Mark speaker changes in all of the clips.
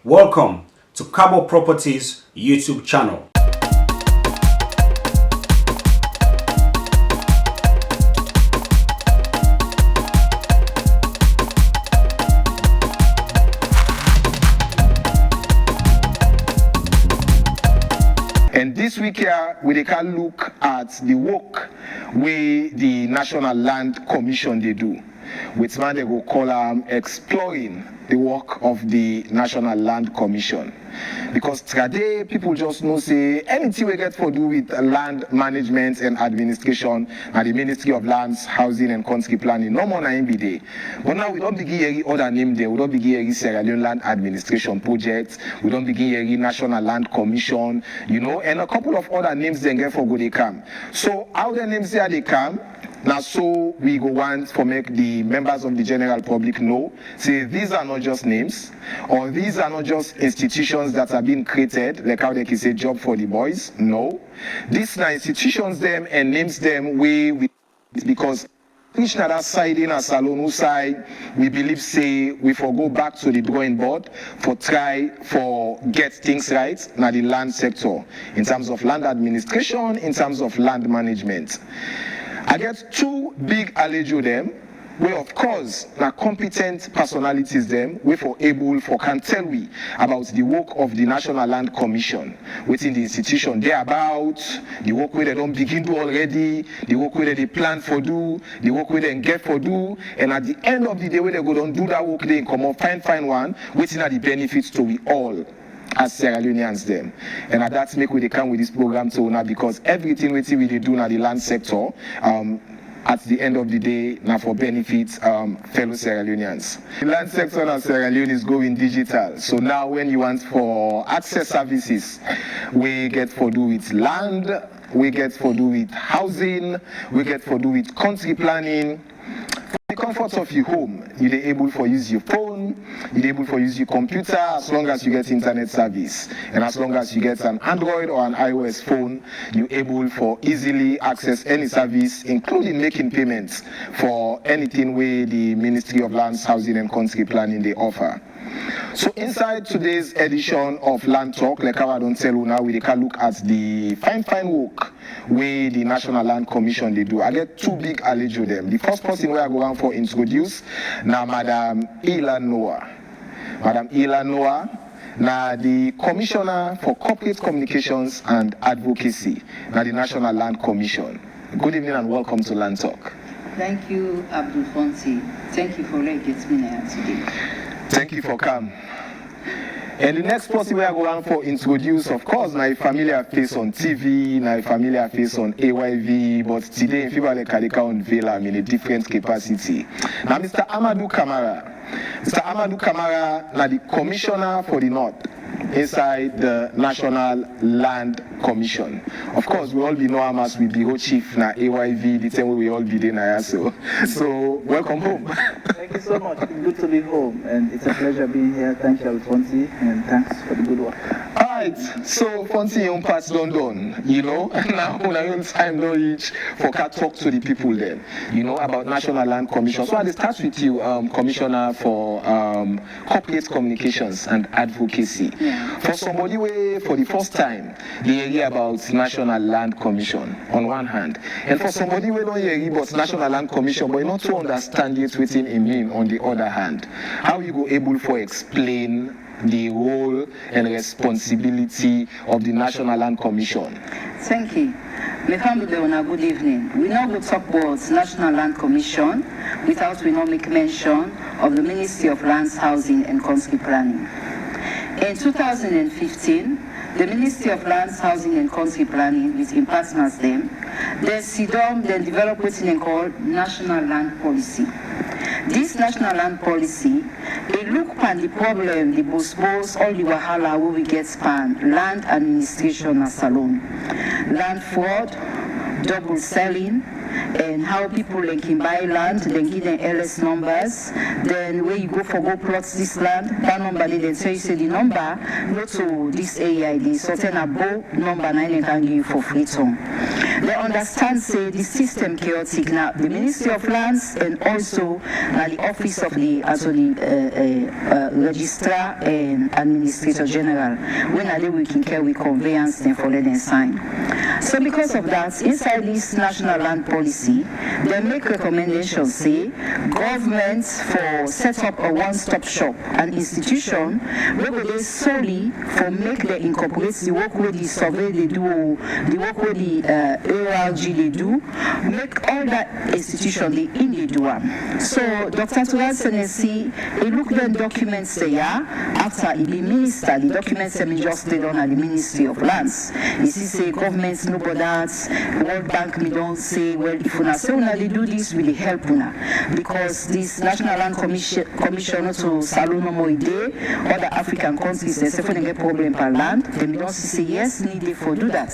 Speaker 1: Welcome to Cabo Properties YouTube channel.
Speaker 2: And this week here, we can look at the work where the National Land Commission they do. Which man they go call exploring the work of the National Land Commission. Because today people just know say anything we get for do with land management and administration and the Ministry of Lands, Housing and Country Planning. No more na be there. But now we don't begin any other name there. We don't begin any Sierra Leone Land Administration Project. We don't begin any National Land Commission, and a couple of other names they get for go they come. So how the names there they come? Now, so we go want for make the members of the general public know, say these are not just names, or these are not just institutions that are being created, like how they can say job for the boys. No. These are institutions them and names them because each other side in a salon side, we believe say we for go back to the drawing board for try for get things right now the land sector, in terms of land administration, in terms of land management. I get two big allegiance them, where of course na competent personalities them, we for able for can tell we about the work of the National Land Commission within the institution. They about the work where they don't begin to already, the work where they plan for do, the work where they get for do, and at the end of the day when they go down do that work they come up find one, waiting at the benefits to we all as Sierra Leoneans them. And that's make we they come with this program to now, because everything we do now the land sector at the end of the day now for benefits fellow Sierra Leoneans. The land sector now Sierra Leone is going digital. So now when you want for access services, we get for do with land, we get for do with housing, we get for do with country planning. The comfort of your home, you're able for use your phone, you're able for use your computer as long as you get internet service. And as long as you get an Android or an iOS phone, you're able for easily access any service, including making payments for anything where the Ministry of Lands, Housing and Country Planning they offer. So inside today's edition of Land Talk, like how I don't tell you now, we can look at the fine work where the National Land Commission they do. I get two big allegiance them. The first person where I go on for introduce now Madam Leone. Madam Leone, now the Commissioner for Corporate Communications and Advocacy, now the National Land Commission. Good evening and welcome to Land Talk.
Speaker 3: Thank you, Abdul Fonsi. Thank you for letting me here today.
Speaker 2: Thank you for coming. And the next person we are going for introduce, of course, my familiar face on TV, my familiar face on AYV, but today in Fiba Lekalika on Vela, I'm in a different capacity. Now, Mr. Amadou Kamara. Mr. Amadou Kamara, now the Commissioner for the North inside the National Land Commission. Of course, we all be know as we Bureau Chief na AYV, the same way we all be there now. So welcome home.
Speaker 4: Thank you so much. It's good to be home, and it's a pleasure being here. Thank you, Alfonsi, and thanks for the good work.
Speaker 2: All right, so Fonsi, you pass London, now when I own time no each for can talk to the people then, about National Land Commission. So I start with you, Commissioner for Corporate Communications and Advocacy.
Speaker 3: Yeah.
Speaker 2: For somebody where for the first time they hear about National Land Commission on one hand, and for somebody where don't hear about National Land Commission but not to understand it within a mean on the other hand, how you go able for explain the role and responsibility of the National Land Commission?
Speaker 3: Thank you. Leone, good evening. We now go talk about National Land Commission without we not make mention of the Ministry of Lands, Housing and Country Planning. In 2015, the Ministry of Lands, Housing and Country Planning, with in partners them, they sit down, they develop what they call National Land Policy. This National Land Policy, it look at the problem, the boss, all the wahala where we get span, land administration as alone. Land fraud, double selling, and how people they can buy land, then give them LS numbers. Then where you go plot this land, that number they then tell you say the number go to this AID, so then a bow number 9 they can give you for Freetown. They understand say the system chaotic now. The Ministry of Lands and also the Office of the Registrar and Administrator General, when are they working care with conveyance then for let them sign. So because of that, inside this national land policy, they make recommendations say governments for set up a one-stop shop, an institution where they solely for make they incorporate the work with the survey they do, the work with the ARG they do, make all that institution they in they do. So Dr. Turan Senesi, he look at documents there after he be minister, the documents have been just laid on at the Ministry of Lands. You see say governments know about that, World Bank me don't say, well, if una say una they do this, will help una. Because this National Land Commission to Salon no more day, other African countries, they say for them get problem per land, they don't say yes, need they for do that.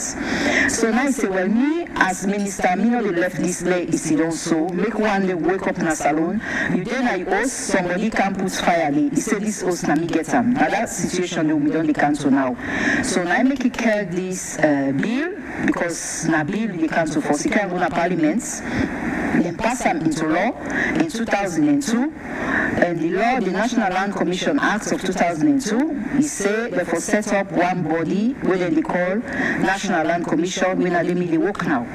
Speaker 3: So now I say, well, me as minister, me know they left this lay is it also, make one day wake up in a salon, you then I host, somebody can put fire lay, he said this host na me get them. Now that situation they will be done the council now. So now I make it care this bill, because na bill the council for second go to parliaments, then pass them into law in 2002, and the law, the National Land Commission Act of 2002, he say therefore set up one body where they call National Land Commission, when they work now.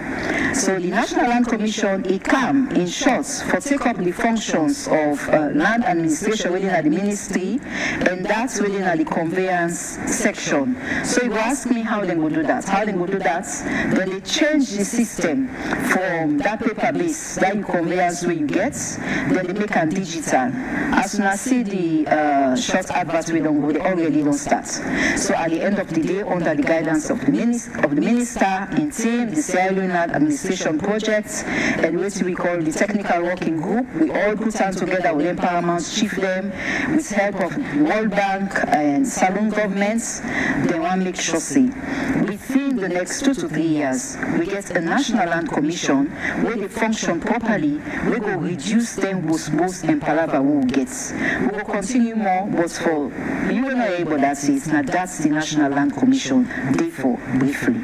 Speaker 3: So the National Land Commission, it come in short for take up the functions of land administration within the ministry, and that's within the conveyance section. So you ask me how they will do that. How they will do that? Then they change the system from that paper base, that you conveyance where you get, then they make a digital. As soon as see the short adverts we don't go, they already don't start. So at the end of the day, under the guidance of the minister in team, the Sierra Leone Land Administration Project, and what we call the technical working group, we all put them together with Paramount chief them, with help of the World Bank and Salon governments. They want to make sure say within the next 2 to 3 years, we get a National Land Commission where they function properly. We will reduce them with both and palaver we will get. We will continue more, but for you and I able that says now that's the National Land Commission. Therefore, briefly.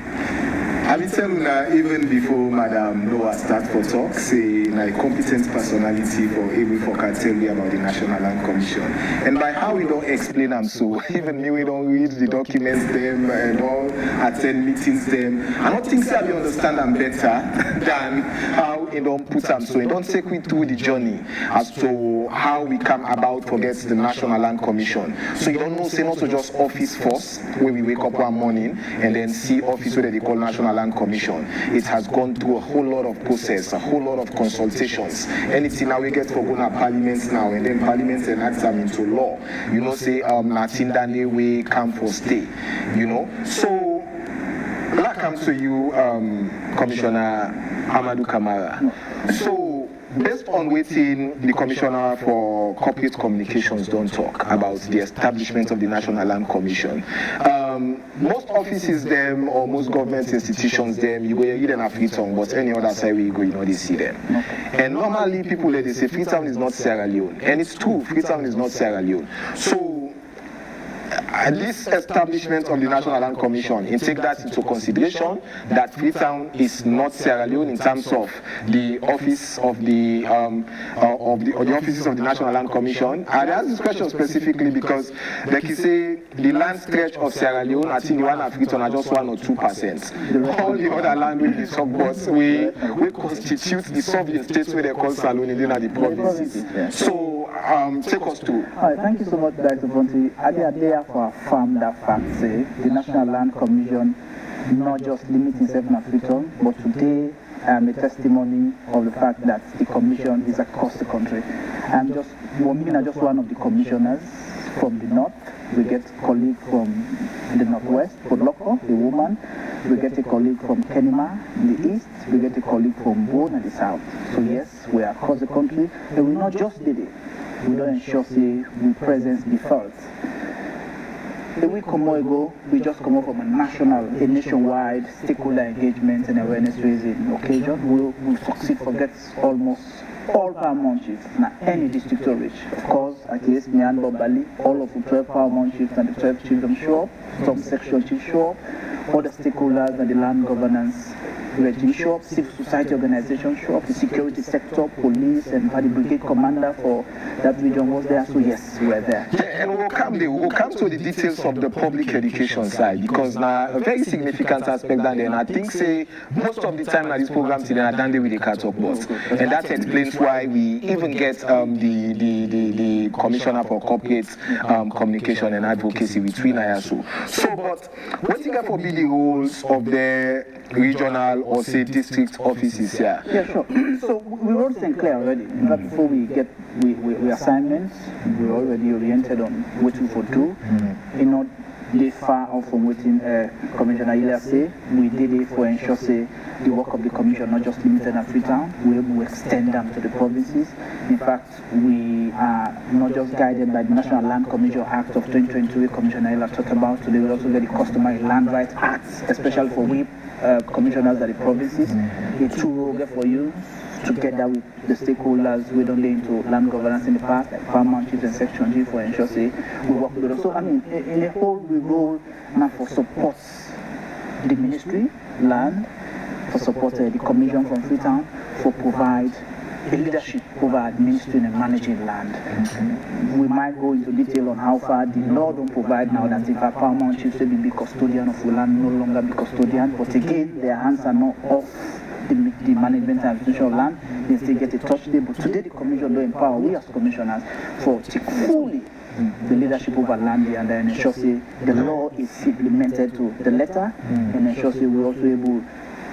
Speaker 2: I will tell you now, even before Madam Noah start for talk, say a competent personality for EP4 can tell me about the National Land Commission. And by how we don't explain them so, even me we don't read the documents them and all, attend meetings them. I don't think that we understand them better than how it don't put them so. It don't take me through the journey as to how we come about to get the National Land Commission. So you don't know, say not to just office first, where we wake up one morning and then see office where they call National Land Commission. It has gone through a whole lot of process, a whole lot of consultations. Anything now we get for going to parliament now, and then parliament enacts them into law. You know, say Natindane we come for stay. You know, so that comes to you, Commissioner Amadou Kamara. So based on waiting, the Commissioner for Corporate Communications don't talk about the establishment of the National Land Commission. Most offices them or most government institutions them, you go read them at Freetown, but any other side we go, you know, they see them. And normally people they say Freetown is not Sierra Leone, and it's true, Freetown is not Sierra Leone. So this establishment of the National Land Commission, and take that into consideration that Freetown is not Sierra Leone in terms of the office of the offices of the National Land Commission. I ask this question specifically because, like you say, the land stretch of Sierra Leone, I think the one of Freetown are just 1 or 2%. All the other land will be sub-bots. We constitute the sovereign states where they call Salon and then are the provinces. So take us through.
Speaker 4: All right, thank you so much, Dr. Bonti. I there for affirm that fact, say the National Land Commission not just limits itself in Freetown, but today a testimony of the fact that the commission is across the country. I'm just one of the commissioners from the north. We get a colleague from the northwest, Podloko, the woman. We get a colleague from Kenema, in the east. We get a colleague from Bone in the south. So yes, we are across the country, and we not just did it. We don't ensure say we presence be felt. a week or more ago, we just come up from a nationwide stakeholder engagement and awareness raising occasion. We succeed for gets almost all paramount chiefs na any district to reach. Of course, at least me and Bob Bali, all of the 12 paramount chiefs and the 12 chiefdom show up, some section chiefs show up, all the stakeholders and the land governance regime show up, civil society organizations show up, the security sector, police, and the brigade commander for that region was there. So yes, we were there.
Speaker 2: Yeah, and we'll come to the details of the public education side, because now a very significant aspect that and I think say most of the time at this program today are done with the cat talk boss, and that explains why we even get the commissioner for corporate communication and advocacy between ISO. So, but what do you got for be the roles of the regional or say district offices here?
Speaker 4: Yeah, sure. So we wrote St. Clair already. In fact, before we get we assignments, we're already oriented on what we would do. They far off from waiting Commissioner Ila say. We did it for ensure say the work of the commission not just limited at Freetown, we will extend them to the provinces. In fact, we are not just guided by the National Land Commission Act of 2022, Commissioner Ila talked about. Today we also get the Customary Land Rights Act, especially for we commissioners at the provinces. A tool for you together with the stakeholders we don't into land governance in the past, like paramount chiefs and section chief for ensure say we work with them. So I mean, in a whole we role now for support the ministry, land, for support the commission from Freetown, for provide the leadership over administering and managing land. We might go into detail on how far the law don't provide now that if a paramount chief will be custodian of land, no longer be custodian, but again their hands are not off the management and administration of land. They still get a touch there, but today the commission will empower we as commissioners for take fully the leadership over land and then ensure say the law is implemented to the letter and ensure say we're also able to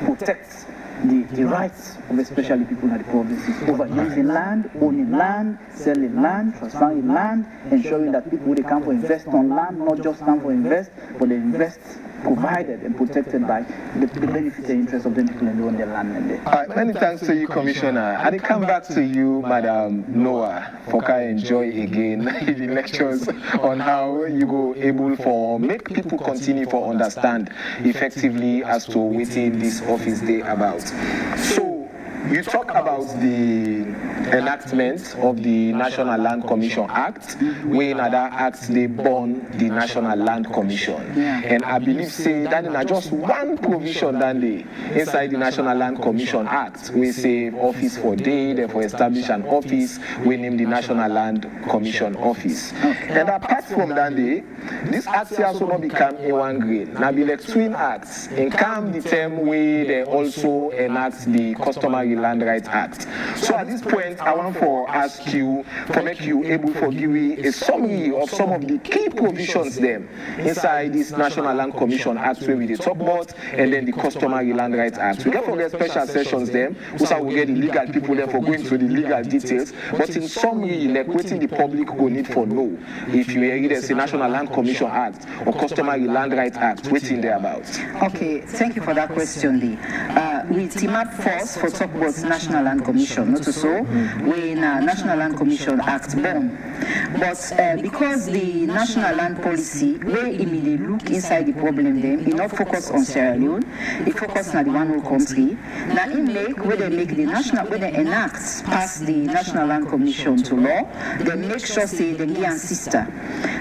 Speaker 4: protect the rights of especially people in the provinces over using land, owning land, selling land, transferring land, ensuring that people they come for invest on land, not just come for invest, but they invest provided and protected by the benefits and interests of the people who own their land.
Speaker 2: Many thanks to you, Commissioner. And I come back to you, Madam Noah, for I enjoy again the lectures on how you go able for make people continue for understand effectively as to what this office day about. So you talk about the enactment of the National Land Commission Act, when other acts they born the National Land Commission. And I believe say that is just one provision that they inside the National Land Commission Act. We say office for day, therefore establish an office, we name the National Land Commission Office. And apart from that day, this act also not become a one grade. Now be like twin acts. And come the term where they also enact the Customary Land Rights Act. So at this point, I want to ask you, to make you able to give me a summary of some of the key provisions them inside this National Land Commission Act where we talk about, and then the Customary Land Rights Act. We get for get special sessions them, also we get the legal people there for going through the legal details, but in summary, like what the public will need for know if you hear there's a National Land Commission Act or Customary Land Rights Act, what's in there about?
Speaker 3: Okay, thank you for that question, Lee. We team up first for talk about National Land Commission, not so when National Land Commission Act born. But because the National Land Policy, where immediately look inside the problem them, it not focus on Sierra Leone, it focus on the one whole country. Now in make where they make the national, where they enact pass the National Land Commission to law, they make sure say they give a sister.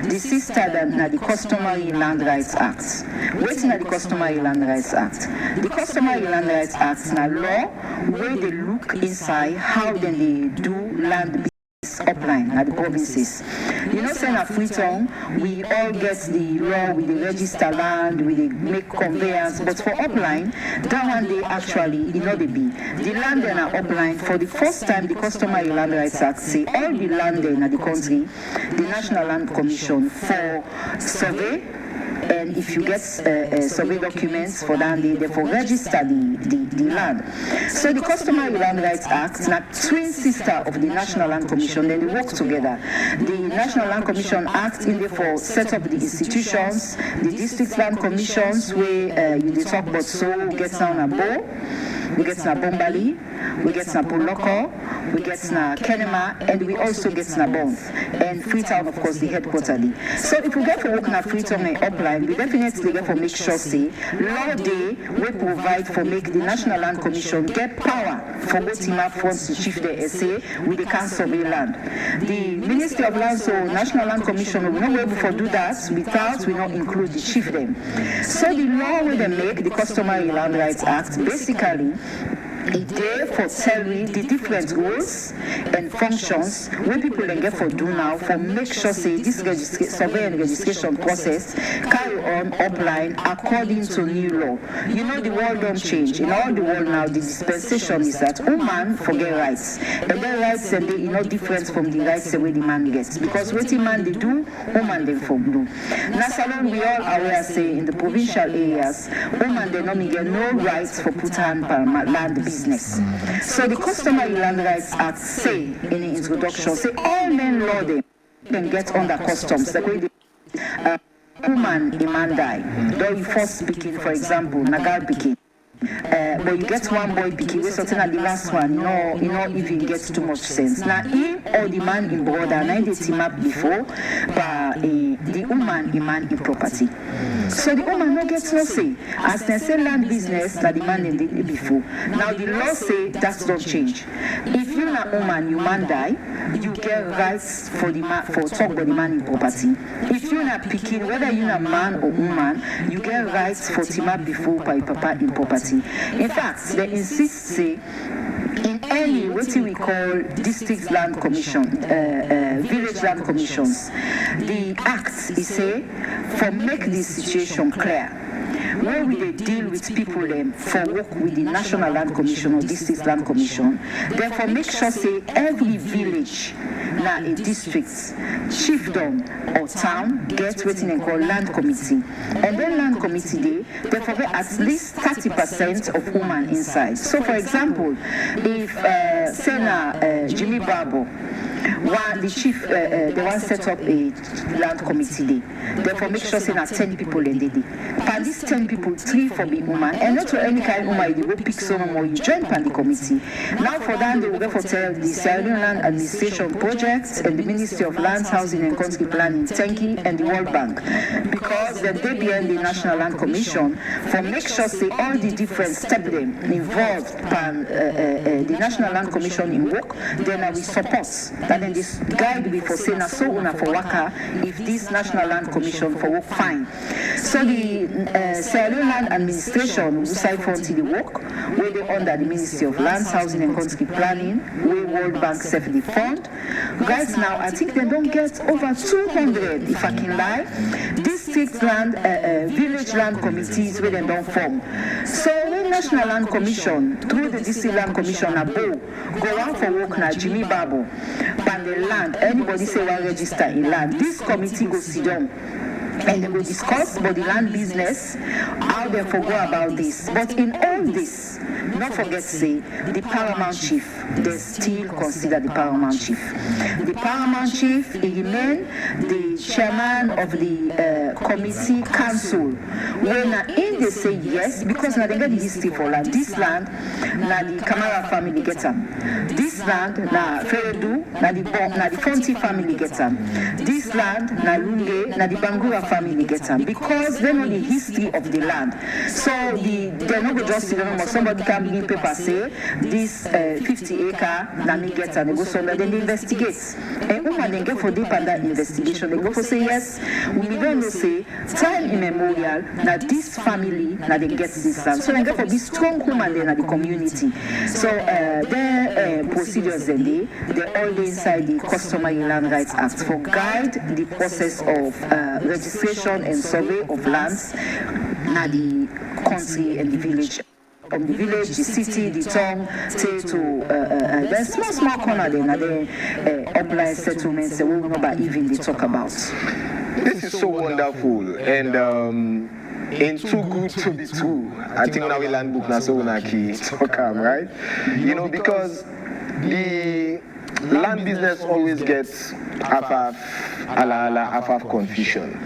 Speaker 3: The sister that now the Customary Land Rights Act. What's now the Customary Land Rights Act? The Customary Land Rights Act now law where they look inside how then they do land upline at the provinces. You know, saying at Freetown, we all get the law, we register land, we make conveyance, but for upline, that one they actually, you know, they be. The land then are upline for the first time, the Customary Land Rights Act say all the land in the country, the National Land Commission for survey. And if you get survey documents for that, they therefore register the land. So the Customary Land Rights Act is not twin sister of the National Land Commission, then they work together. The National Land Commission Act in therefore set up the institutions, the district land commissions where you talk about so gets down a bow. we get na Bombali, we get na Poloko, we get na Kenema, and we also get na Bonth. And Freetown, of course, the headquarters. So if we get for work na Freetown and upline, we definitely get for make sure say law day we provide for make the National Land Commission get power for what team up funds to chief the essay with the council of the land. The Ministry of Land, so National Land Commission will not be able to do that without we not include the chief them. So the law will they make the Customary Land Rights Act basically it there for telling the different roles and functions when people then get for do now for make sure say this survey and registration process carry on upline according to new law. You know the world don't change. In all the world now the dispensation is that woman forget rights. And their rights and they different from the rights the way the man gets. Because what the man they do, woman they for do. Now salon we all aware say in the provincial areas, woman they not get no rights for put hand per land business. So the Customary Land Rights Act say in the introduction, say all men law they can get under customs. The way woman, a man die. Though you first speaking, for example, Nagal speaking. But you get one boy picking, we something at the last one, no, even gets too much sense. Now, him or the man in border, and I did team up before, but the woman, a man in property. So the woman no gets no say. As they say land business, that the man in did before. Now the law say that don't change. If you're a woman, you man die, you get rights for the man for talk about the man in property. If you're not picking, whether you're a man or woman, you get rights for team up before by papa in property. In fact, they insist say in any what we call district land commission, village land commissions, the act is say for make this situation clear. Where we deal with people for work with the National Land Commission or District Land Commission, therefore make sure say every village now a district, chiefdom or town gets what they call land committee. And then land committee therefore at least 30% of women inside. So for example, if Senator Jimmy Bravo, the chief, they want to set up a land committee day. Therefore, make sure say 10 people in the day. And these 10 people, 3 for the woman, and not for any kind of woman, they will pick someone or you join the committee. Now for that, they will go for tell the Sierra Leone Land Administration Projects and the Ministry of Lands, Housing and Country Planning, Tenki, and the World Bank. Because they behind the National Land Commission for make sure say all the different steps involved by the National Land Commission in work, then we support. And then this guide will for say na so una for waka if this National Land Commission for work fine. So the Sierra Leone Land Administration will side front the work where they under the Ministry of Lands, Housing and Country Planning, where World Bank set the fund. Right now, I think they don't get over 200, if I can lie, district land, village land committees where they don't form. So when National Land Commission, through the District Land Commission, go out for work now, Jimmy Babo, and the land, anybody say well register in land, this committee goes sit down. And they will discuss about the land business, how they forgo about this. But in all this, not forget say, the paramount chief, they still consider the paramount chief. The paramount chief, he remain the chairman of the committee council. When in they say yes, because now they get the history for land. This land, now the Kamara family get them. This land, now Feredu, now the Fonti family get them. This land, now Lunge, now the Bangura family get them because they know the history of the land. So they're not just somebody can bring paper say this 50 acre na me get and they go somewhere, then they investigate. And woman they get for deep under investigation, they go for say yes, we don't know say time immemorial now this family now they get this land. So they get for this strong woman then at the community. So their procedures then they all inside the Customary Land Rights Act for guide the process of registration and survey of lands na the country and the village. From the village, the city, the town, say to there's small corner there, and then upline settlements, we will know about even they talk about.
Speaker 2: This is so wonderful and ain't too good to be true. I think now we land book now so we talk right? You know, because the land business always gets half confusion.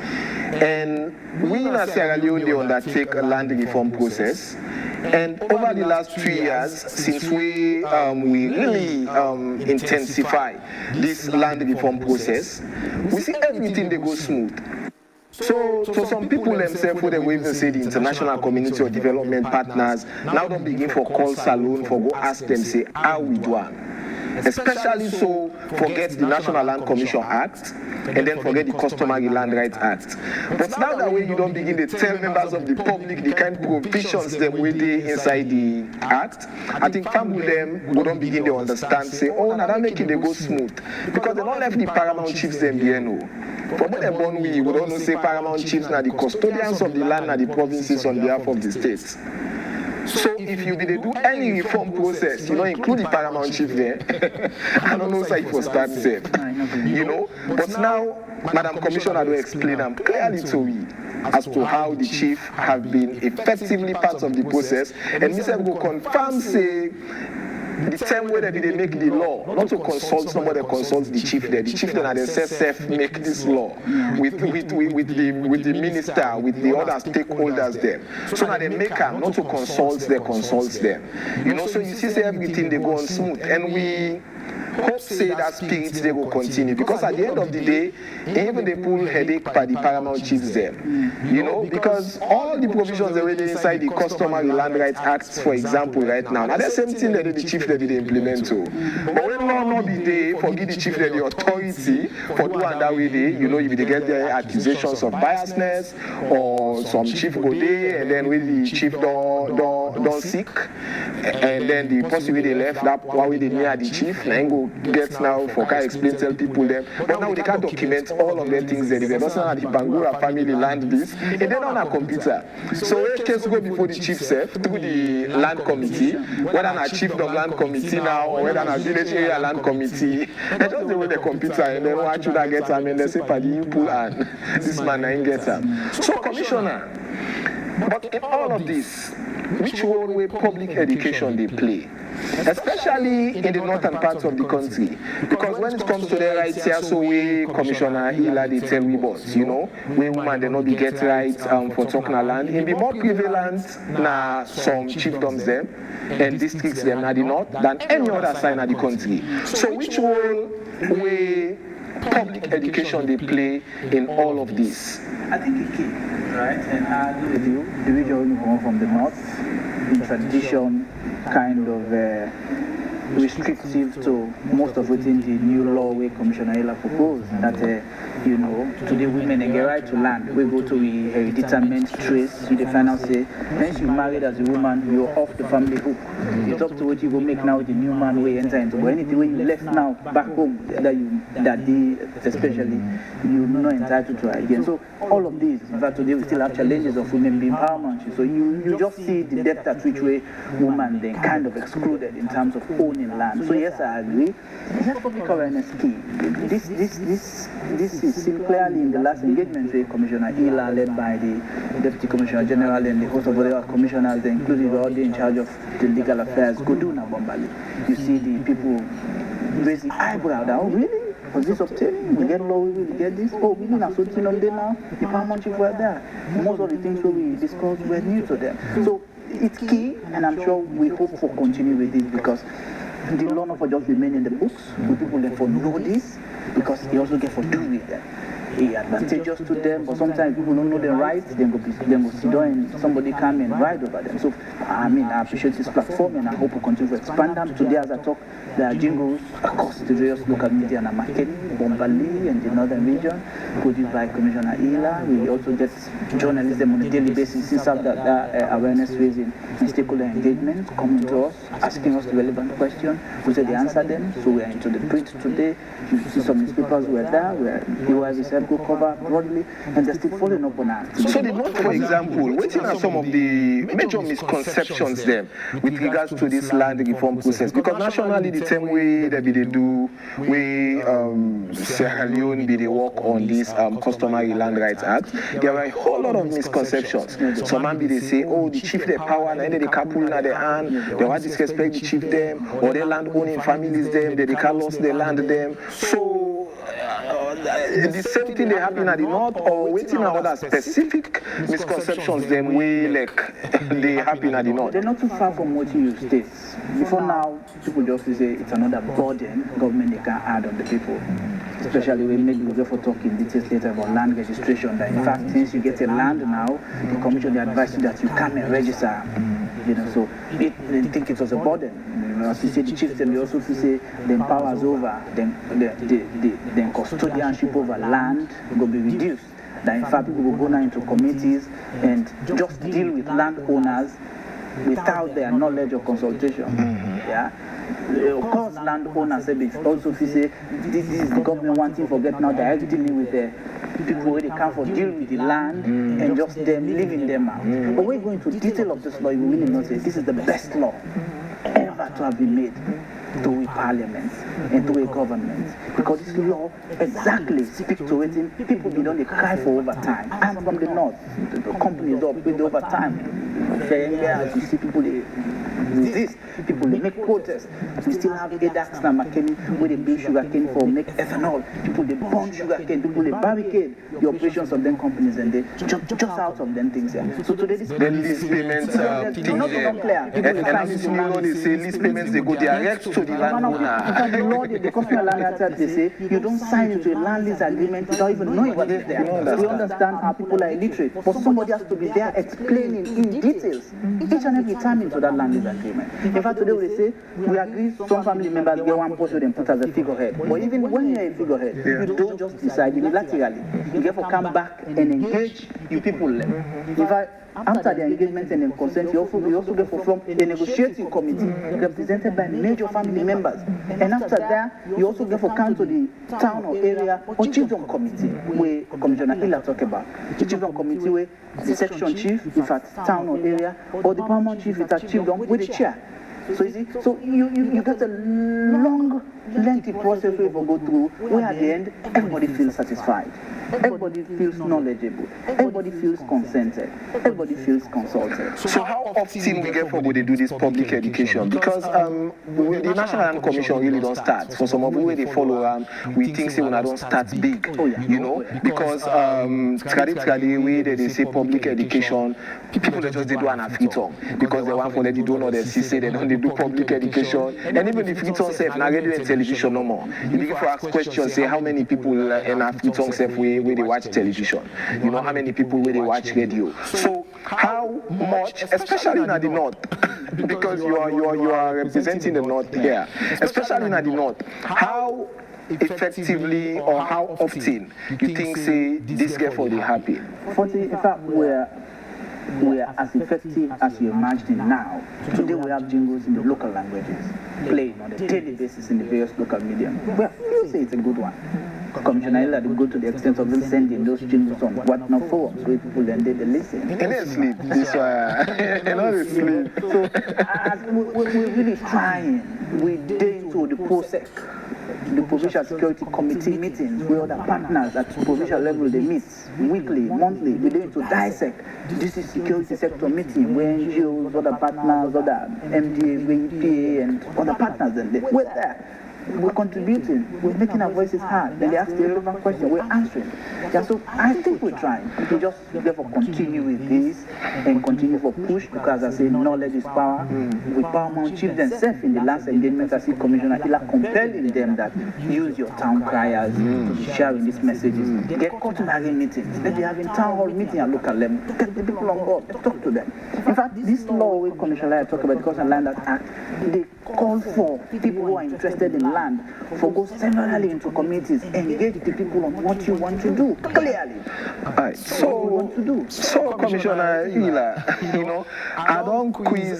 Speaker 2: And we in Sierra Leone they undertake a land reform process. And over the last 3 years, since we really intensify this land reform process, we see everything they go smooth. So some people themselves, who they will even say the international community or development partners, now don't begin for call salon for go ask them, say, how we do it? Especially so, forget the National Land Commission Act, and then forget the Customary Land Rights Act. But now that way you don't begin to tell members of the public the kind of provisions them with the inside the act, I think some of them will don't begin to understand, say, oh, now that make it they go smooth. Because they don't left the paramount chiefs them here, no. From when they're born, we don't know, say paramount chiefs are the custodians of the land and the provinces on behalf of the states. So if you did do any reform process, include the paramount chief there, I don't know if it was start safe, But now, Madam Commissioner will explain them clearly to me as to how the chief have been effectively part of the process, and Mr. will confirm, say, the same way that they make the law, not to consult somebody, consults the chief there. The chief then themselves make this law with the minister, with the other stakeholders there. So now they make them, not to consult, they consults them. So you see, say everything they go on smooth, and we hope say that spirit they will continue, because at the end of the day, even they pull headache by the paramount chiefs there, because all the provisions already inside the Customary Land Rights Act, for example, right now the same thing that the chief that they implement too. But when law not be there, forgive the chief that the authority for doing that way they, if they get their accusations of biasness, or some chief go there, and then when the chief don't sick, and then the possibility they left that why they near the chief, and go get now for can explain, tell people them, but now they can't document all of the things that they don't know the Bangura family land this, and then on a computer. So when case go before the chief self through the land committee, whether a chief of land committee now, or whether a village area land committee, they just do with the computer, and then why should I get them, and they say, "Paddy, you pull and this man ain't get them." So, Commissioner, but in all of this, which role will public education they play? Especially in the northern parts of the country, because when it comes to the rights here, so we Commissioner Hila they tell me boss, we women they not be get rights for talking land. It be more prevalent na some chiefdoms them and districts them na the north than any other side of the country. So which role will public education they play in all of this?
Speaker 4: I think it key, right? And I agree with you. The region come from the north, in tradition, kind of restrictive to most of within the new law where Commissioner Ela proposed that today women they get right to land. We go to a hereditament trace. You define out say once you married as a woman, you're off the family hook. It's up to what you go make now the new man way enter into. But anything when you left now back home that day especially you're not entitled to it again. So all of these, in fact today we still have challenges of women being empowerment. So you just see the depth at which way women then kind of excluded in terms of owning land. So yes, I agree. Health public awareness key. This is seen clearly in the last engagement with Commissioner Ela, led by the Deputy Commissioner General and the host of other commissioners, including all the in charge of the legal affairs, Goduna Bombali. You see the people raising eyebrow down. Oh, really? Was this obtained? We get law, we will get this. Oh, we didn't have something on there now. The paramount chief were there. Most of the things that we discussed were new to them. So it's key, and I'm sure we hope for continue with it, because the law not for just remain in the books, but people therefore know this, because they also get for do with them. It's advantageous to them, but sometimes people don't know their rights, then go sit down and somebody come and ride over them. So I appreciate this platform, and I hope we continue to expand them. Today as I talk, there are jingles across the various local media and market, Bombali and the northern region, produced by Commissioner Ela. We also get journalism on a daily basis since after that awareness raising and stakeholder engagement coming to us, asking us the relevant questions. We say they answer them. So we are into the print today. You see some newspapers were there, where UIV said go cover broadly, and they're still following up on that.
Speaker 2: So the note, for example, what are some of the major misconceptions then with regards to this land reform process? Because nationally, the same way that they do, Sierra Leone they work on this Customary Land Rights Act, there are a whole lot of misconceptions. Some man they say, oh, the chief their power, and then they can't pull in their hand, they want to disrespect the chief them, or their land owning families them, they can't lose their land them. So the same thing they happen at the north, or waiting on other specific misconceptions them way like they happen at the north?
Speaker 4: They're not too far from what you state. Before now, people just say it's another burden government they can add on the people. Especially when maybe we'll go for talking details later about land registration. That in fact, since you get a land now, the commission they advise you that you come and register. You know, so they think it was a burden. You know, as you say, the chieftain, they also say the powers over, then custodianship over land will be reduced. That in fact, people will go now into committees and just deal with landowners without their knowledge or consultation. Yeah. Of course, landowners also say this is the government wanting to get now directly dealing with the people where they come for deal with the land and just them leaving them out. But when you go into detail of this law, you will really know say this is the best law ever to have been made to a parliament and to a government, because this law exactly speaks to it. People don't cry for overtime. I'm from the north. The companies up with overtime. As you see people they resist, people they make protests. We still have ADAX and McKinney where they build sugarcane for make ethanol. People they burn sugarcane. People they barricade the operations of them companies and they just out of them things. Yeah. So today this
Speaker 2: lease payments thing there. And as you know, they say lease payments they go direct to the landowner.
Speaker 4: The law, the Constitutional Land Act, they say you don't sign into a land lease agreement without even knowing what is there. We understand how people are illiterate, but somebody has to be there explaining in details each and every time into that land lease agreement. In fact, today we say we agree some family members get one post and put as a figurehead. But even when you're a figurehead, you don't just decide unilaterally. You get to come back and engage you people. In fact, after the engagement and the consent, you also get to form a negotiating committee represented by major family members. And after that, you also get to come to the town or area or chiefdom committee, where Commissioner Ila talk about. The chiefdom committee where the section chief, if at town or area, or the paramount chief, if at chiefdom, with the chair. So you see, so you get a long, lengthy process we will go through, where at the end, everybody feels satisfied. Everybody feels knowledgeable. Everybody feels consented. Everybody feels consulted.
Speaker 2: So how often we get for they do this public education? Because the National Land Commission really don't start. For some of the way they follow, we think say when I don't start big, you know, because traditionally way they say public education, people they just they do an Freetown because they want for they don't know they say they don't they do public education, and even the Freetown self now radio and television no more. You begin for ask questions, say how many people in a Freetown self where they watch television, you know how many people where they watch radio. So how much, especially in the north, because you are representing the north here, especially in the north, how effectively or how often you think say this get for the happy?
Speaker 4: In fact, we are as effective as you imagine now. Today we have jingles in the local languages playing on a daily basis in the various local media. Well, you say it's a good one. Commissioner Ila go to the extent of them sending those jingles on what now forums where people then they listen.
Speaker 2: And they sleep. This sleep.
Speaker 4: So as we're really trying. We day into the POSEC, the Provincial Security Committee meetings where other partners at provincial level they meet weekly, monthly. We're going to dissect this is security sector meeting where NGOs, other partners, other MDAs, EPA and other partners and we're there. We're contributing, we're making our voices heard. Then they ask the relevant question, we're answering. Yeah, so I think we're trying. We just therefore continue with this and continue for push because I say knowledge is power. With Paramount Chief themselves in the last engagement, I see Commissioner Ila compelling them that use your town criers to be sharing these messages. Get customary meetings. Let me have a town hall meeting at local level. Get the people on board. Let's talk to them. In fact, this law we Commissioner Ila talk about the Constitutional Land Act, they call for people who are interested in land for go severally into committees, engage the people on what you want to do clearly.
Speaker 2: Right. So Commissioner Ila, you know, I don't quiz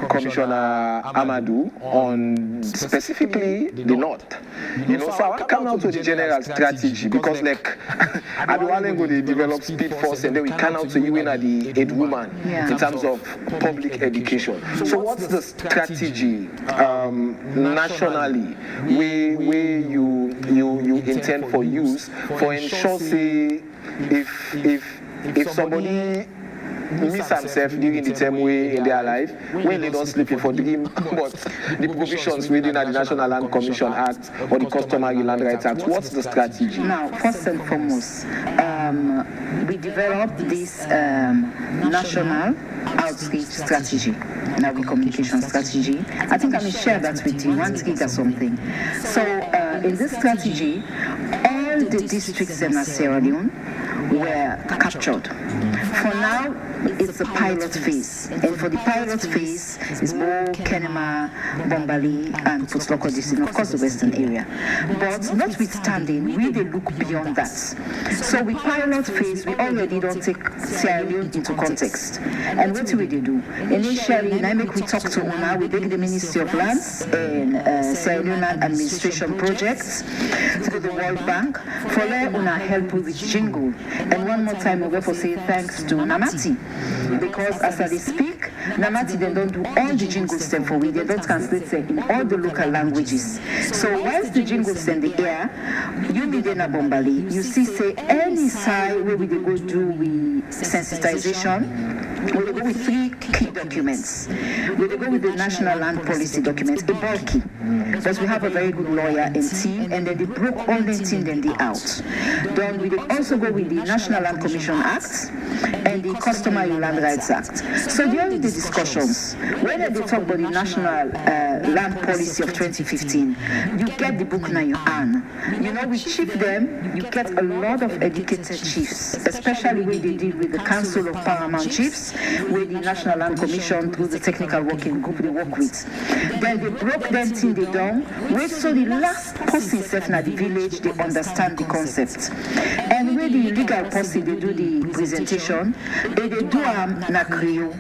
Speaker 2: Commissioner Amadou on specifically the north. You know, so I come out to the general strategy because like I do want to go develop speed force and then we come out to you in the aid woman in terms of public education. So what's the strategy nationally where you intend for use for ensure say if somebody miss themselves during the time we in their life when they don't sleep for dream but the provisions within the National Land Commission Act or the Customary Land Rights Act. What's the strategy?
Speaker 3: Now, first and foremost, we developed this national outreach strategy, now we communication strategy. I think I may share that with you, 1 gig or something. So in this strategy, all the districts in Sierra Leone were captured. For now, it's a pilot phase, and for the pilot phase, it's Bo, Kenema, Bombali, and Putloko district, of course the western area. But notwithstanding, we will look beyond that. So with pilot phase, we already don't take Sierra Leone into context. And what do we do? Initially, we talk to UNA, we take the Ministry of Lands and Sierra Leone Land Administration projects to the World Bank for let UNA help with jingle. And one more time, we go for say thanks to Namati. Because as I speak, Namati, they don't do all the jingles them for we, they don't translate them in all the local languages. So whilst the jingles in the air, you need in a Bombali, you see say any side where we go do with sensitization. We'll go with 3 key documents. We'll go with the National Land Policy document, a bulky, because we have a very good lawyer and team, and then they broke all the team, then they out. Then we also go with the National Land Commission Act and the Customary Land Rights Act. So during the discussions, when they talk about the National Land Policy of 2015, you get the book now you earn. You know, we chief them, you get a lot of educated chiefs, especially when they deal with the Council of Paramount Chiefs, with the National Land Commission through the technical working group they work with. Then they broke them till they done. Wait so the last person set in the village, they understand the concept. And when the legal person they do the presentation, they do na Creole.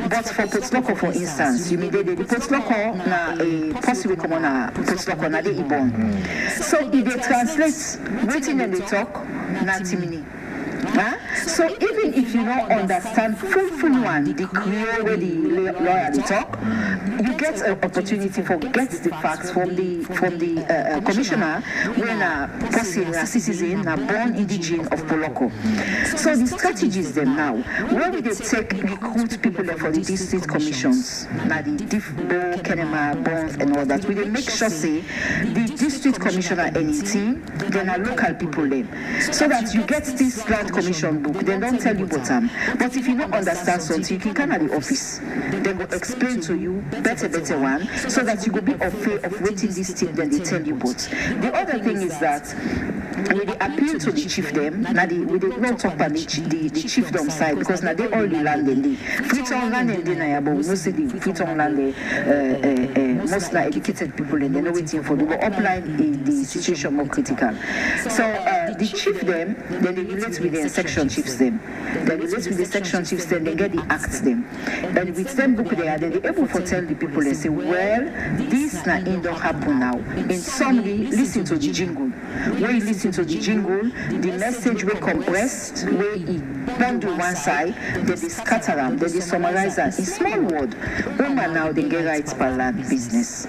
Speaker 3: But for Potloko, for instance, you mean the Potloko na a possible common na Potloko na de Ibon. So if they translate waiting and they talk, na Timini. Huh? So even if you don't understand full one, the Creole where the lawyer they talk, you get an opportunity for get the facts from the commissioner when a person, a citizen, a born indigenous of Poloko. So the strategies them now, where we they recruit people for the district commissions, now the Bo, Kenema, Bonds and all that, we they make sure say the district commissioner anything, then a local people them, so that you get this land commission book, they don't tell you what time. But if you don't understand something, you can come at the office. They will explain to you better one, so that you will be afraid of waiting this thing, then they tell you what. The other thing is that when they appeal to the chiefdom, now we did not talk about the chiefdom side, because now they all the land in the Freetown land and then but we know see the Freetown land most educated people and they know waiting for the upline the situation more critical. So the chiefdom, then they relate with the section chiefs them. They relate with the section chiefs, then they get the acts them. And with them book there, then they able to tell the people and say, well, this na don't happen now. In summary, listen to the jingle. When you listen to the jingle, the message will compressed, where it bundle one side, then they scatter them, then they summarize them in small word. Woman now they get rights per land business.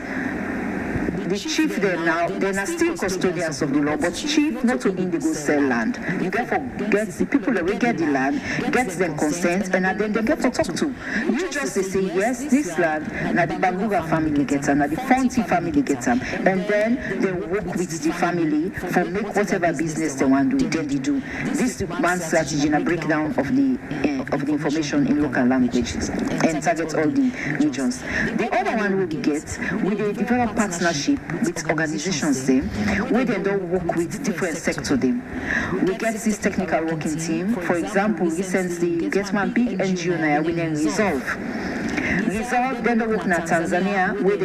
Speaker 3: The chief there now, they are still custodians of the law, but chief not to indigo sell land. You therefore get the people that will get the land, get them consent, and then they get to talk to. You just say, yes, this land, now the Banguga family gets them, now the Fonti family gets them, and then they work with the family for make whatever business they want to do, then they do. This is one strategy, a breakdown of the information in local languages and target all the regions. The other one we get, we develop partnership with organizations them, where they don't work with different sectors them. We get this technical working team. For example, recently we get one big NGO now winning Resolve, then they work in Tanzania where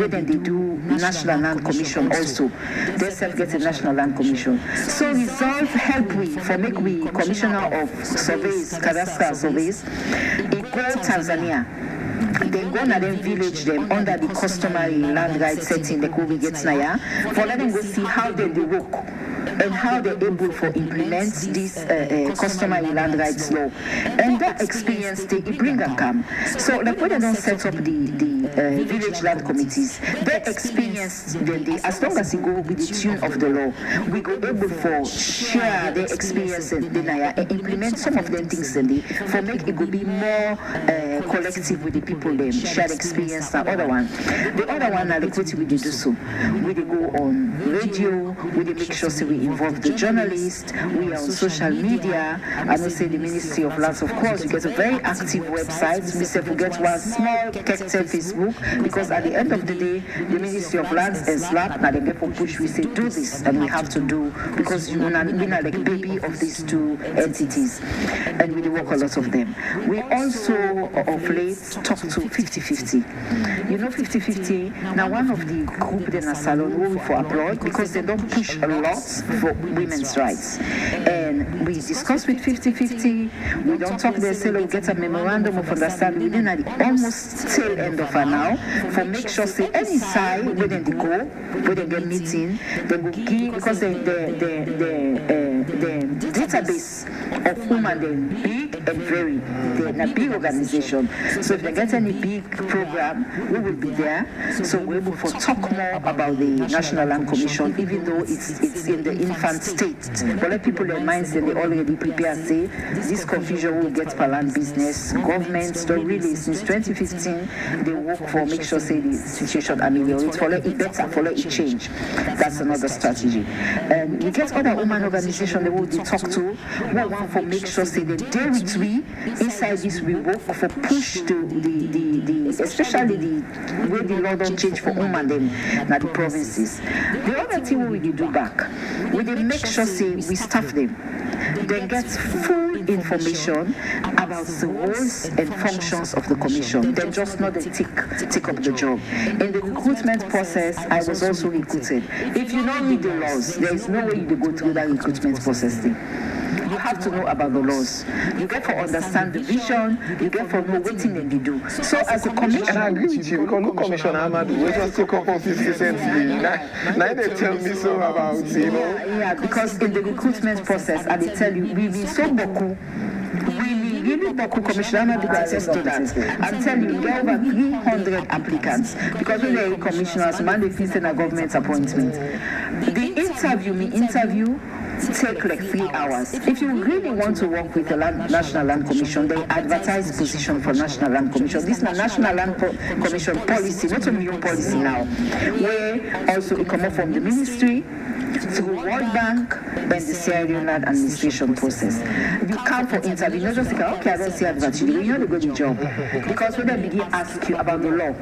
Speaker 3: they do National Land Commission also. They self get a National Land Commission. So Resolve help we for make we commissioner of surveys, cadastral surveys, in Tanzania. They go na them village them under the customary land rights setting the COVID gets naya for let them go see how they work and how they're able to implement this customary land rights law. And that experience they bring and come. So like when they don't set up the village land committees, they experience the as long as you go with the tune of the law, we go able for share their experience and implement some of them things for make it go be more collective with the people them share experience. The other one are like what we do so. We go on radio, we make sure so we involve the journalists, we are on social media, and I say the Ministry of Lands, of course, we get a very active website. We say we get one small character Facebook, because at the end of the day, the Ministry of Lands and SLAP, now they get for push, we say do this, and we have to do, because we're not like baby of these two entities, and we work a lot of them. We also of late talk to 50-50. You know 50-50, now one of the group in a salon will for applaud because they don't push a lot for women's rights. And we discuss with 50-50, we don't talk, they say we get a memorandum of understanding within the almost tail end of an hour for make sure say any side where they go, where they get meeting, they will give, because the database of women then big and very, they're a big organization. So if they get any big program, we will be there. So we're able to talk more about the National Land Commission, even though it's in the infant state. But let people in mind that they already prepare, say this confusion will get per land business. Governments don't really, since 2015, they work for make sure say the situation ameliorates, for let it better, for let it change. That's another strategy. And we get other women organizations that we talk to, we want for make sure say that they with we inside this we work for push to the especially the way the law don't change for women them now the provinces. The other thing we do back, we dey make sure say we staff them. They get full information about the roles and functions of the commission. They just not the tick up the job. In the recruitment process, I was also recruited. If you don't read the laws, there is no way you go through that recruitment process thing. You have to know about the laws. You get to understand the vision. You get to know what thing they do. So as a commission,
Speaker 2: and I agree with you, because no commission Amadu, we just take up on 50 cents. Now they tell me so about, you know.
Speaker 3: Yeah, because in the recruitment process, I will tell you, we be so beaucoup. Really beaucoup commissioner to attest to that. I'm telling you, there are over 300 applicants because when they're commissioners, man, they feel a government appointment. The interview take like 3 hours. If you really want to work with the National Land Commission, they advertise position for National Land Commission. This is a National Land Commission policy, not a new policy now, where also it comes from the ministry through World Bank and the Sierra Leone Land Administration process. You come for interview, not just like, okay, I don't see advantage. You know the good job. Because when they begin ask you about the law,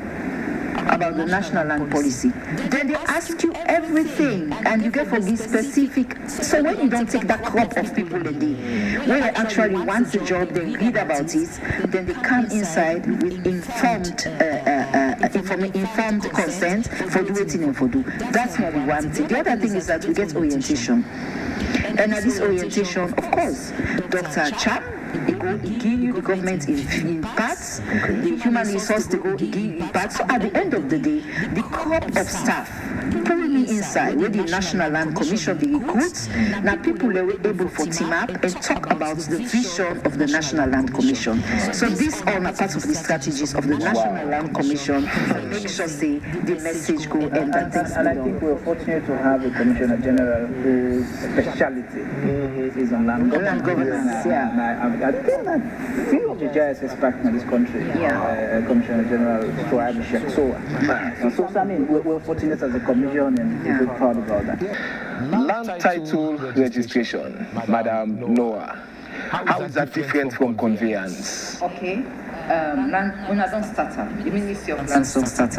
Speaker 3: about the national land policy, then they ask you everything and you get for be specific. So when you don't take that crop of people when they actually want the job, they read about it, then they come inside with informed consent for doing and for do. That's not the one thing. The other thing is that we get orientation. And at this orientation, of course, Dr. Cham, he give you the government in parts, the human resource to go, he give you in parts. So at the end of the day, the crop of staff pull me inside where the National Land Commission, the recruits, now people were able to team up and talk about the vision of the National Land Commission. So these are part of the strategies of the National Land Commission to make sure say the message go and that things
Speaker 4: and I think we're fortunate to have a Commissioner General whose speciality is on land governance. I think that few of the JSS back in this country, Commissioner General Suhaib Sheikh. So I mean, we're fortunate as a commission and we're proud about that.
Speaker 2: Land title registration, Madam Noah. How is that different from conveyance?
Speaker 3: Okay. When I don't start the Ministry of Land don't start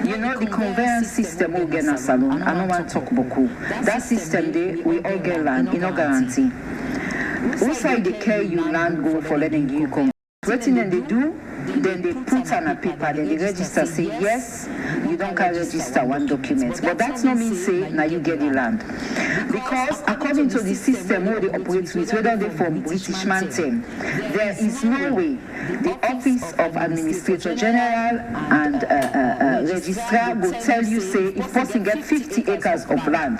Speaker 3: you know the conveyance system will get a salon. I don't want to talk about that system there. We all get land, no guarantee. Also, they carry you land go for letting you come. What thing they do? Then they put on a paper, then they register, say yes, you don't can register one document. But that's not mean say now you get the land. Because according to the system where they operate with, whether they from British Mountain, there is no way the Office of Administrator General and Registrar will tell you say if person get 50 acres of land,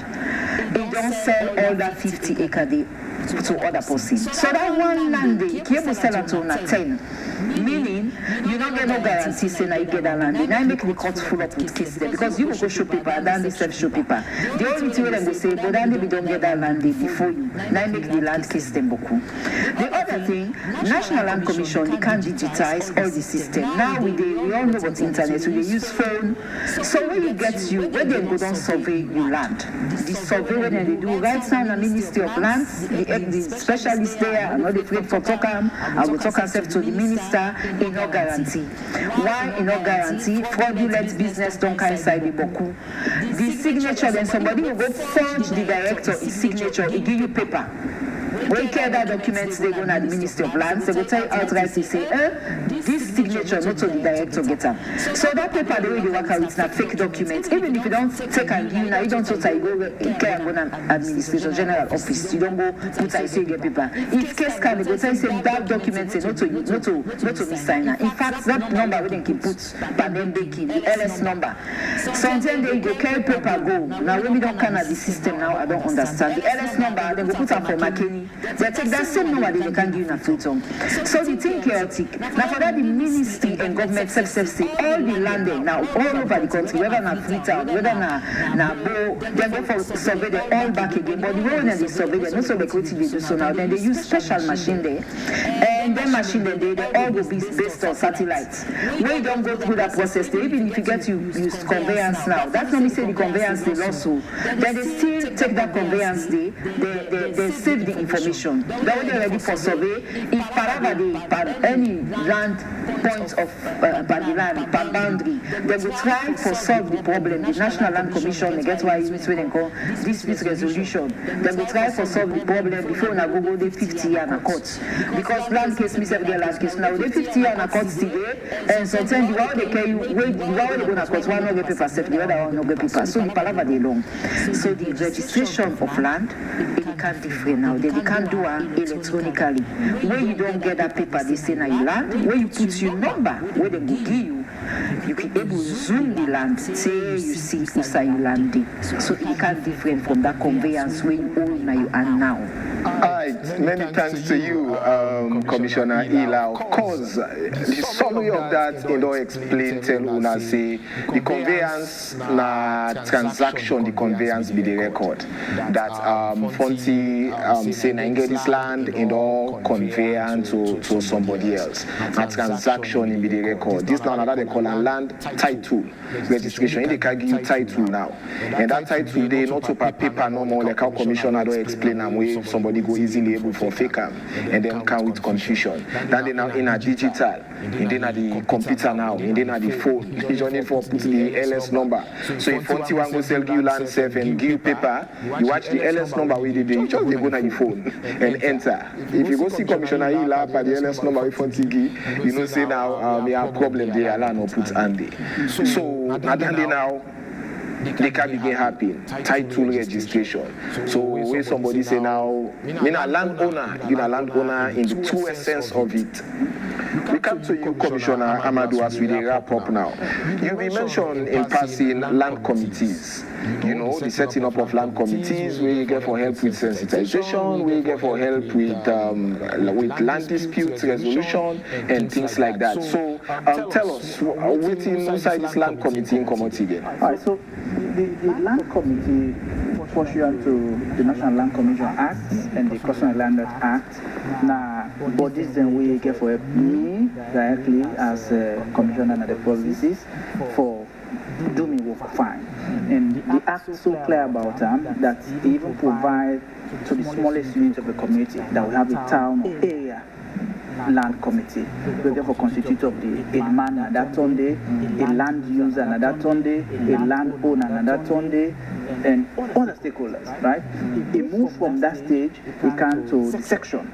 Speaker 3: they don't sell all that 50 acres to other person. So that one land they came to sell it to 10. Meaning, You don't get no guarantee saying that you get that land. Now make the court full up with cases there because you will go show paper and then they self show paper. The only thing them they say, but then we don't get that land before you. Now make the land case them boku. The other thing, National Land Commission, they can't digitize all the system. Now we all know what internet, so they use phone. So when you get when they go down survey your land, the survey when they do right now, the Ministry of Lands, the specialist there, I'm not afraid for talking. I will talk myself to the minister. In no guarantee. Why in no guarantee? Fraudulent business don't carry inside the boku. The signature, then somebody will go forge the director his signature, he give you paper. When you carry that documents, they go to the Ministry of Lands, they will tell you outright, they say, this signature, not to the director get them. So that paper, the way they work out, it's not fake documents. Even if you don't take and give, now you don't totally go carry and go to administration general office. You don't go put I say you get paper. If case can they go tell you say that document say not to be signed. In fact, that number we can put by them baking the LS number. Sometimes they go carry paper go. Now when we don't kind of the system now, I don't understand. The LS number, they go put up for McKinney. They take that same number they can give you in a Freetown. So the thing chaotic. Now for that the ministry and government say all the land there now all over the country, whether na Freetown, whether na Bo, they go for survey they all back again. But the way when they survey they not so creative they do so now. Then they use special machine there. And then machine then they all go be based on satellites. When you don't go through that process, they, even if you get you use conveyance now, that's not me say the conveyance they also. Then they still take that conveyance they save the information. Then when they're ready for survey, if any land point of the land, per boundary, they will try to solve the problem. The National Land Commission, they get why it's when they call dispute resolution. They will try to solve the problem before we go the 50 year in a court. Because land case, me say the land case now, the 50 year in a court today, and sometimes the one they carry, the one they go to court, one no get paper, the other one no get paper. So the palava they long. So the registration of land, it can't different now. They can't do it electronically. When you don't get that paper, they say now you land. When you put your number, where they will give you can able to zoom the land, say you see who's you landing. So it can't different from that conveyance where you own now you are now.
Speaker 2: Alright, many thanks to you, Commissioner Ila. Of course, the summary of that you know explain tell una say the conveyance na transaction, the conveyance be the record. That Fonty say na get this land and all conveyance to somebody else. A transaction in be the record. This now another they call a land title registration. They can give you title now. And that title they not to paper no more like how commissioner don't explain them way somebody go easily able for fake them and then come with confusion. Then they now in a digital, and then at the computer now, and then at the phone. You just need for put the LS number. So if 41 go sell give you land safe and give you paper, you watch the LS number with the you just they go on your phone and enter. If you go see Commissioner Ila by the LS number with 40 you know say now we have problem there land or put Andy. So now they can begin happening. Title registration. So when somebody say now, mean a landowner, you know, landowner in the true essence of it. We come to you, Commissioner Amadou, as we wrap up now. You be mentioned in passing land committees. You know, the setting up of land committees, where you get for help with sensitization, where you get for help with land dispute resolution and things like that. So tell us, waiting inside this land committee in Komoti again.
Speaker 4: All right, so the land committee, pursuant to the National Land Commission Act and the Customary Land Act, now bodies then we get for me directly as a commissioner and the policies for do me work fine. And the act is so clear about that they even provide to the smallest unit of the community that we have a town or area land committee. We therefore constitute of a man at that Sunday, a land user at that Sunday, a landowner at that Sunday, and other stakeholders, right? They move from that stage, we come to the section.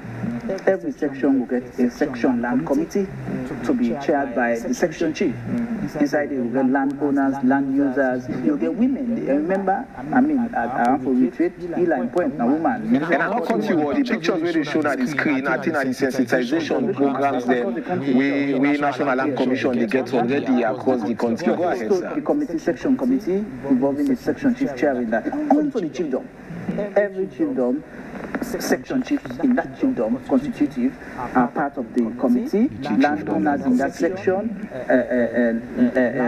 Speaker 4: Every section will get a section land committee to be chaired by the section chief. Inside it, you get landowners, land users, you get women. Remember, I mean, I want to retreat, Eli point, a woman.
Speaker 2: And I'm not country what the pictures where they show on the screen, I think at the sensitization programs then we National Land Commission they get already across the country. Go ahead, sir.
Speaker 4: The committee, section committee involving the section chief chairing that. Also the chiefdom. Every chiefdom section chiefs in that chiefdom, constitutive, are part of the committee. Landowners in that section,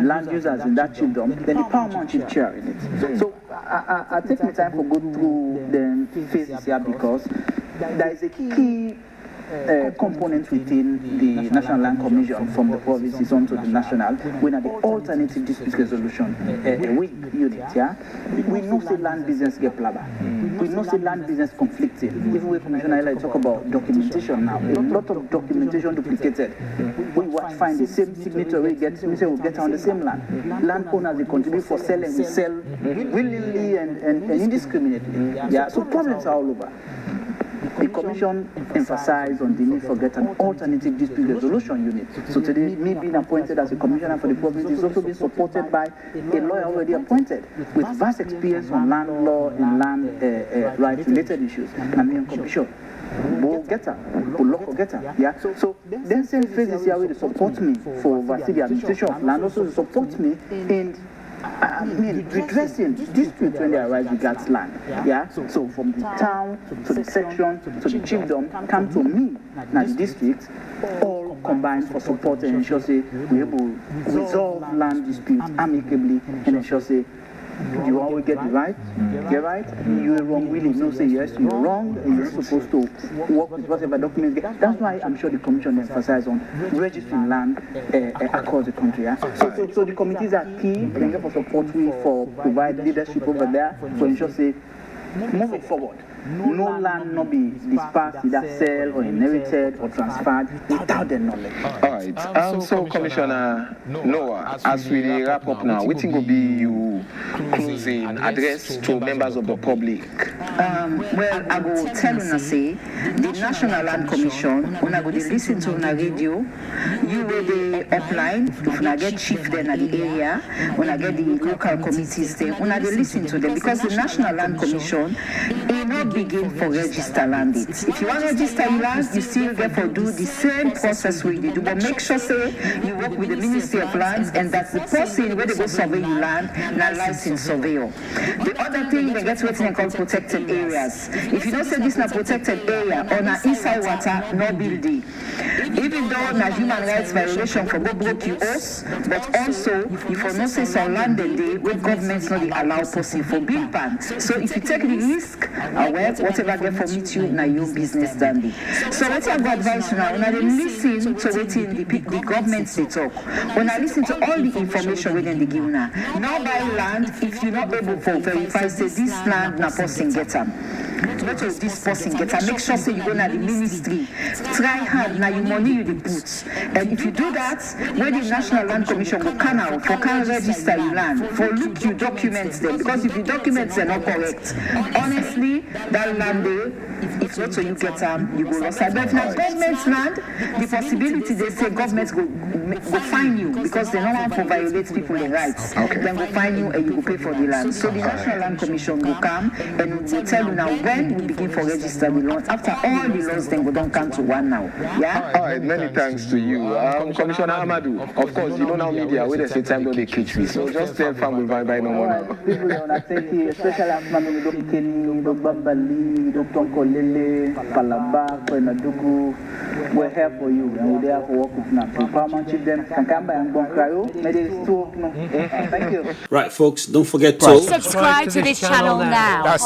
Speaker 4: land users in that chiefdom, then the paramount chief chair in it. So I take my time for go through the phases here because there is a key component within the National Land Commission from the provinces onto the national, when at the alternative dispute resolution weak unit, yeah, we know say land business get blabber. We know say land business conflicting. Even with Commissioner Ella talk about documentation now, a lot of documentation duplicated. We find the same signatory we say we get on the same land. Landowners they contribute for selling, we sell willingly and indiscriminately. Yeah, so problems are all over. The Commission emphasized on the need for get an alternative dispute resolution unit. So today, me being appointed as a commissioner for the province is also being supported by a lawyer already appointed with vast experience on land law and land rights-related issues. And me and Commission. We'll get her, we'll look for get her. Yeah. So then same phases here will support me for overseeing the administration of land, also support me in redressing disputes when they arise regards land. Yeah. So from the town to the section to the chiefdom come to me, now the district, all combined for support and ensure say we able to resolve land disputes amicably and ensure say you always get it right, get right, you are wrong really, no say yes, you're wrong, and you're supposed to work with whatever documents get. That's why I'm sure the Commission emphasizes on registering land across the country. Yeah? So the committees are key, thank you for support for provide leadership over there, so ensure say moving forward. No land not be dispersed, either sell or inherited or transferred without their knowledge.
Speaker 2: All right. So Commissioner Noah, as we wrap up now, what will be your closing address to members of the public?
Speaker 3: Well, I will tell you say the National Land Commission, when I go listen to on radio, you will the upline, if I get chief then at the area, when I get the local committees there, when I listen to them, because the National Land Commission will not begin for register land it. If you want to register your land, you still get to do the same process we do, but make sure say you work with the Ministry of Lands, and that's the person where they go survey your land, not licensed surveyor. The other thing they get what's called protected areas. If you don't say this is a protected area or na inside water, no building. Even though na human rights violation for go broke you us, but also if you not say some land and day where governments not allow person for build ban. So if you take the risk, whatever get for meet you na your business dandy. So what I go advise you now, when I listen to waiting the governments they talk, when I listen to all the information within the give now buy land if you're not able to verify say this land na person get them. Not just this person get them. Make sure say you go to the ministry. Try hard now your money you the put. And if you do that, when the National Land Commission will come out for can register your land, for look you documents them, because if your documents are not correct, honestly, that land there, if not so you get you go lost. But if now government's land, the possibility they say governments go fine you because they don't want to violate people's rights. Then go fine you and you go pay for the land. So the National Land Commission will come and will tell you now when we begin for register the laws. After all the laws, then we don't come to one now. Yeah.
Speaker 2: All right. Many thanks to you, Commissioner Amadou. Of course, you know now media where they say time don't they catch me. So just tell family by no more now.
Speaker 4: People I thank you, especially after me Dr. Kenny, Dr. Bambali, Dr. Kolele, Palaba, Madugu. We're here for you and we're there for work with now. So paramount chief then can come by and go cry. Maybe it's too. Thank you.
Speaker 1: Right, folks, don't forget to
Speaker 5: subscribe to this channel now.